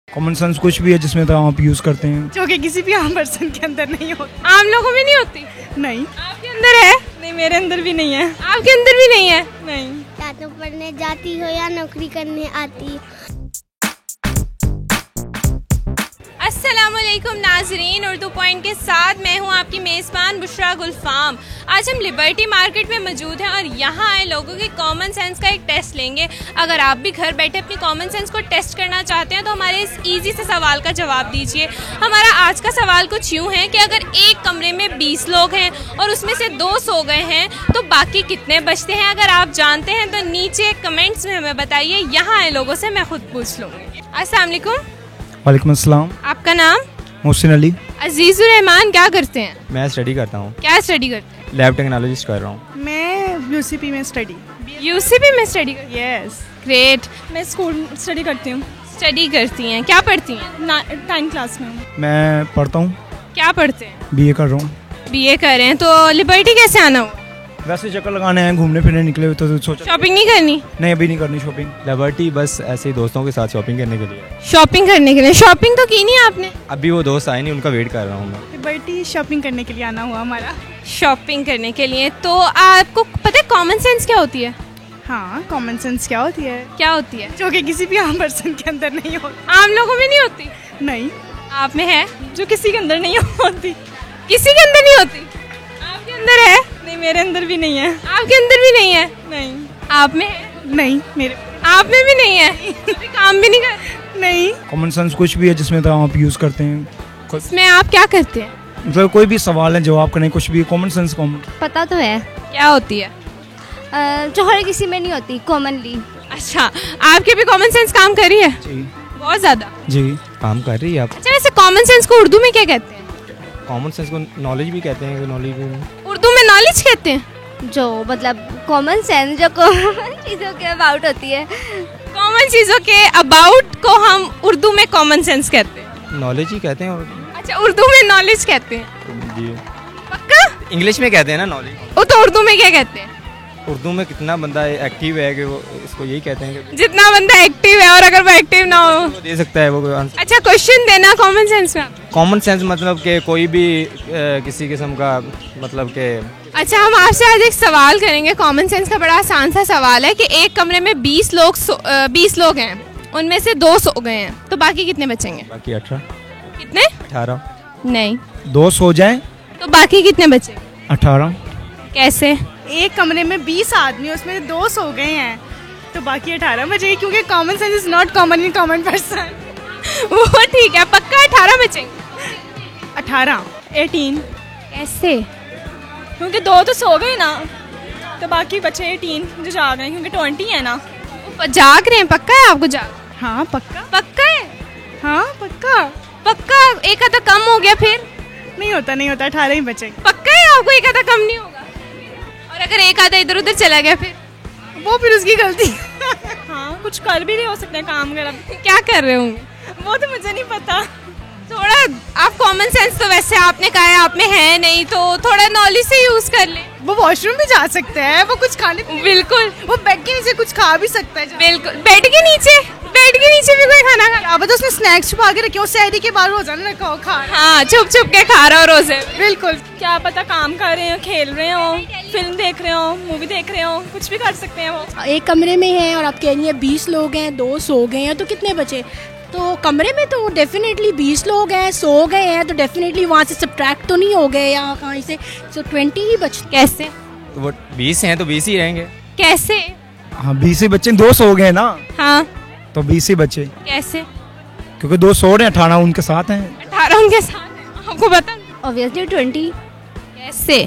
Common sense कुछ भी है जिसमें तो आप यूज करते हैं, जो कि किसी भी आम पर्सन के अंदर नहीं होती। आम लोगों में नहीं होती? नहीं। आपके अंदर है? नहीं, मेरे अंदर भी नहीं है। आपके अंदर भी नहीं है? नहीं। या तो पढ़ने जाती हो या नौकरी करने आती। अस्सलामुअलैकुम नाजरीन, उर्दू पॉइंट के साथ मैं हूं आपकी मेज़बान बुशरा गुलफाम। आज हम लिबर्टी मार्केट में मौजूद हैं और यहाँ आए लोगों के कॉमन सेंस का एक टेस्ट लेंगे। अगर आप भी घर बैठे अपनी कॉमन सेंस को टेस्ट करना चाहते हैं तो हमारे इस इजी से सवाल का जवाब दीजिए। हमारा आज का सवाल कुछ यूँ है कि अगर एक कमरे में 20 लोग हैं और उसमें से 2 सो गए हैं तो बाकी कितने बचते हैं? अगर आप जानते हैं तो नीचे कमेंट्स में हमें बताइए। यहाँ आए लोगों से मैं खुद पूछ लूँगी। अस्सलाम वालेकुम। वालेकुम अस्सलाम। आपका नाम? मोहसिन अली। अजीजुर रहमान। क्या करते हैं? मैं स्टडी करता हूँ। क्या स्टडी करते हैं? लैब टेक्नोलॉजिस्ट कर रहा हूँ। मैं यूसीपी में स्टडी। यूसीपी में स्टडी करती हैं? यस। ग्रेट। मैं स्कूल स्टडी करती हूँ। स्टडी करती हैं? क्या पढ़ती हैं? 10th क्लास में हूँ। मैं पढ़ता हूँ, क्या पढ़ते हैं? बीए कर रहा हूँ। बीए कर रहे हैं। तो लिबर्टी कैसे आना हुआ? वैसे चक्कर लगाने हैं, घूमने फिरने निकले हुए तो सोचा शॉपिंग नहीं करनी? नहीं, अभी नहीं करनी शॉपिंग। लिबर्टी बस ऐसे ही दोस्तों के साथ शॉपिंग करने के लिए। शॉपिंग करने के लिए? शॉपिंग तो की नहीं आपने? अभी वो दोस्त आए नहीं, उनका वेट कर रहा हूँ मैं। लिबर्टी शॉपिंग करने के लिए आना हुआ हमारा। शॉपिंग करने के लिए। तो आपको पता है कॉमन सेंस क्या होती है? हाँ, कॉमन सेंस क्या होती है? क्या होती है? जो कि किसी भी आम पर्सन के अंदर नहीं होती। आम लोगों में नहीं होती? नहीं। आप में है? जो किसी के अंदर नहीं होती। किसी के अंदर नहीं होती? आपके अंदर है? नहीं, मेरे अंदर भी नहीं है। आपके अंदर भी नहीं है? नहीं। आप में है? नहीं, मेरे आप में भी नहीं है? अभी काम भी नहीं कर? नहीं। कॉमन सेंस कुछ भी है जिसमें तो आप यूज करते हैं, इसमें आप क्या करते हैं? मतलब कोई भी सवाल है जवाब करने, कुछ भी कॉमन सेंस कॉमन। पता तो है। क्या होती है? जो हर किसी में नहीं होती, कॉमनली। अच्छा, आपके भी कॉमन सेंस काम कर रही है? जी बहुत ज्यादा। जी। काम कर रही है आप? अच्छा, वैसे कॉमन सेंस को उर्दू में क्या कहते हैं? कॉमन सेंस को नॉलेज भी कहते हैं। नॉलेज भी उर्दू में नॉलेज कहते हैं? जो मतलब कॉमन सेंस जो कॉमन चीज़ों के अबाउट होती है। कॉमन चीजों के अबाउट को हम उर्दू में कॉमन सेंस कहते हैं। नॉलेज ही कहते हैं। और अच्छा, उर्दू में नॉलेज कहते हैं? जी, पक्का? इंग्लिश में कहते हैं ना नॉलेज। वो तो उर्दू में क्या कहते हैं? उर्दू में कितना बंदा एक्टिव है कि वो इसको यही कहते हैं कि जितना बंदा एक्टिव है, और अगर वो एक्टिव ना हो? वो दे सकता है वो कोई आंसर। अच्छा, क्वेश्चन देना कॉमन सेंस में। कॉमन सेंस मतलब कि कोई भी किसी किस्म का मतलब कि। अच्छा, हम आपसे आज एक सवाल करेंगे। कॉमन सेंस का बड़ा आसान सा सवाल है कि एक कमरे में 20 लोग हैं, उनमें से 2 सो गए हैं, तो बाकी कितने बचेंगे? बाकी 18। कितने? 18। नहीं। 2 सो जाए तो बाकी कितने बचेंगे? 18। कैसे? एक कमरे में 20 आदमी, उसमें 2 सो गए हैं तो बाकी 18 बचेंगे, क्योंकि common sense is not common in common person. वो ठीक है, पक्का 18 बचेंगे? 18। 18। कैसे? क्योंकि 2 तो सो गए ना, तो बाकी बचे 18 जो जाग रहे हैं, क्योंकि 20 है ना। वो जाग रहे हैं? पक्का है आपको जाग? हाँ पक्का। पक्का है? हाँ पक्का। पक्का? एक आधा कम हो गया फिर? नहीं होता 18 ही बचेंगे। पक्का है आपको एक आधा कम नहीं होगा? और अगर एक आधा इधर उधर चला गया फिर? वो फिर उसकी गलती। हाँ, कुछ कर भी नहीं हो सकता है काम वगैरह। क्या कर रहे होंगे? वो तो मुझे नहीं पता। थोड़ा आप कॉमन सेंस तो वैसे आपने कहा है आप में है नहीं, तो थोड़ा नॉलेज से यूज कर ले। वो वॉशरूम भी जा सकता है, वो कुछ खाने बिल्कुल। वो बेड के नीचे कुछ खा भी सकता है। बिल्कुल, बेड के नीचे भी कोई खाना खा? क्या पता उसने स्नैक्स छुपा के रखे हो, सहरी के बाद रोजाना रखा हो खा। हाँ, छुप छुप के खा रहा हो रोजे। बिल्कुल। क्या पता काम कर रहे हो, खेल रहे हो, फिल्म देख रहे हो, मूवी देख रहे हो, कुछ भी कर सकते हैं वो। एक कमरे में है और आप कह रही हैं 20 लोग हैं, 2 सो गए हैं, तो कितने बचे? तो कमरे में तो डेफिनेटली 20 लोग हैं, सो गए हैं, तो डेफिनेटली वहाँ से सब्ट्रैक्ट तो नहीं हो गए या कहीं से, तो 20 ही बच। कैसे? तो वो 20 हैं तो 20 ही रहेंगे। कैसे? हाँ, 20 ही बच्चे, 2 सो गए ना, हाँ, तो 20 ही बचे, कैसे? क्योंकि 2 सो रहे हैं, 18 उनके साथ हैं। 18 उनके साथ है, आपको पता? ऑब्वियसली 20, कैसे?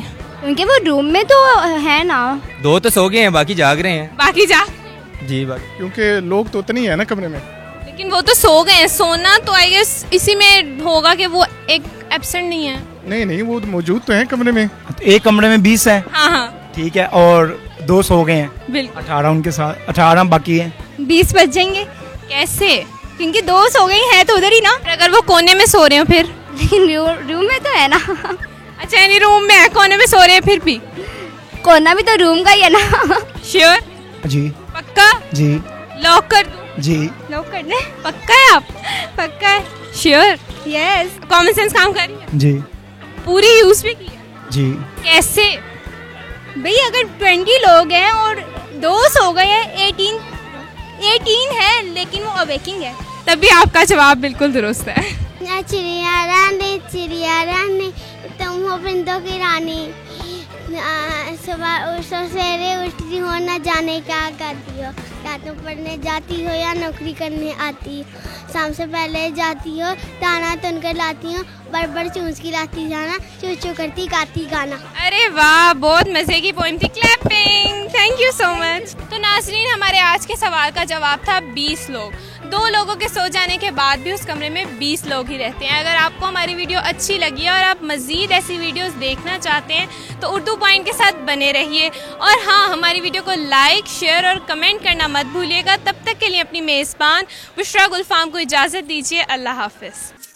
क्योंकि वो रूम में तो है ना। 2 तो सो गए हैं, बाकी जाग रहे हैं। बाकी जा। जी, बाकी क्योंकि लोग तो उतने ही है ना कमरे में। लेकिन वो तो सो गए हैं। सोना तो आई गेस इसी में होगा कि वो एक एब्सेंट नहीं है। नहीं, वो तो मौजूद तो है कमरे में। तो एक कमरे में 20 है, हाँ हाँ, ठीक है, और 2 सो गए हैं, बिल्कुल। 18 उनके साथ, 18 बाकी हैं। 20 बच जाएंगे, कैसे? क्योंकि 2 सो गई है तो उधर ही ना। और अगर वो कोने में सो रहे हो फिर? लेकिन रूम में तो है ना। अच्छा, यानी रूम में है, कोने में सो रहे हैं फिर भी? कोना भी तो रूम का ही है ना। श्योर? जी। पक्का? जी। लॉक कर दूं? जी लॉक कर दें? पक्का है आप? पक्का है? श्योर? यस। कॉमन सेंस काम कर रही है? जी पूरी यूज भी की है? जी। कैसे? भाई अगर 20 लोग हैं और 2 सो गए हैं, 18 है लेकिन वो अवेकिंग है। तभी आपका जवाब बिल्कुल दुरुस्त है। चिड़िया रानी तुम हो परिंदों की रानी, सुबह सवेरे उठती हो न जाने क्या करती हो, क्या तुम पढ़ने जाती हो या नौकरी करने आती हो, शाम से पहले जाती हो दाना तुनकर लाती हो, बड़ चूस की लाती जाना, चू चू करती गाती गाना। अरे वाह, बहुत मजे की पोएम थी। Clapping, thank you so much. तो नाज़रीन, हमारे आज के सवाल का जवाब था 20 लोग। 2 लोगों के सो जाने के बाद भी उस कमरे में 20 लोग ही रहते हैं। अगर आपको हमारी वीडियो अच्छी लगी है और आप मजीद ऐसी वीडियोस देखना चाहते हैं तो उर्दू पॉइंट के साथ बने रहिए। और हाँ, हमारी वीडियो को लाइक, शेयर और कमेंट करना मत भूलिएगा। तब तक के लिए अपनी मेज़बान बुशरा गुलफाम को इजाज़त दीजिए। अल्लाह हाफिज़।